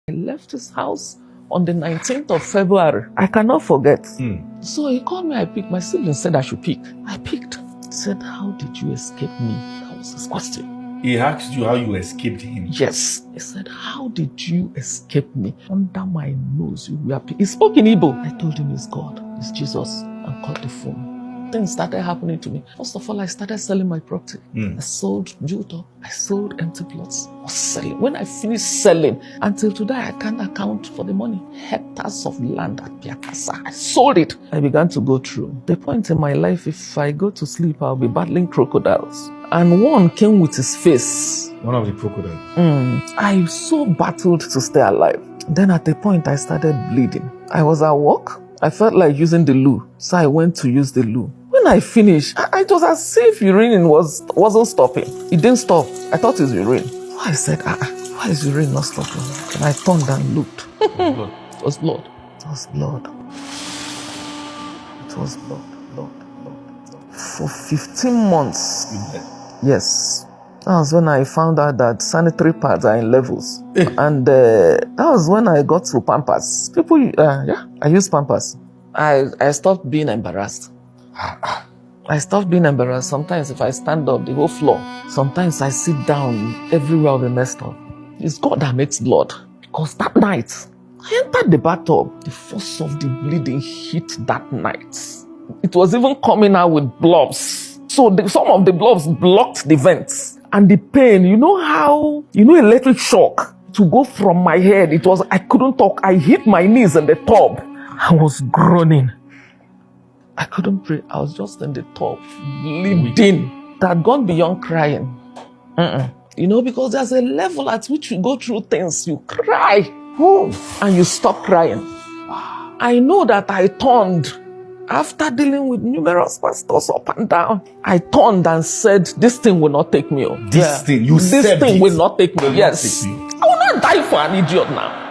I left his house on the 19th of February. I cannot forget. So he called me, I picked. My siblings said I should pick. I picked. He said, how did you escape me? That was his question. He asked you how you escaped him? Yes. He said, how did you escape me? Under my nose, you were... He spoke in Igbo. I told him it's God, it's Jesus, and cut the phone. Things started happening to me. First of all, I started selling my property. I sold Juto. I sold empty plots. I was selling. When I finished selling, until today, I can't account for the money. Hectares of land at Piakasa. I sold it. I began to go through. The point in my life, if I go to sleep, I'll be battling crocodiles. And one came with his face. One of the crocodiles? I so battled to stay alive. Then at a point, I started bleeding. I was at work. I felt like using the loo. So I went to use the loo. When I finished, it was as if urine wasn't stopping. It didn't stop. I thought it was urine. So I said, why is urine not stopping? And I turned and looked. It was blood. It was blood. It was blood. For 15 months. Yes. That was when I found out that sanitary pads are in levels. And that was when I got to Pampers. I use Pampers. I stopped being embarrassed. I stopped being embarrassed. Sometimes if I stand up, the whole floor. Sometimes I sit down, everywhere will be messed up. It's God that makes blood. Because that night, I entered the bathtub. The force of the bleeding hit that night. It was even coming out with blobs. So some of the blobs blocked the vents. And the pain, electric shock to go from my head. I couldn't talk. I hit my knees in the tub. I was groaning. I couldn't pray. I was just in the tub, bleeding. That had gone beyond crying. Because there's a level at which you go through things, you cry, and you stop crying. I know that I turned. After dealing with numerous pastors up and down, I turned and said, this thing will not take me. This thing will not take me. Yes. I will not die for an idiot now.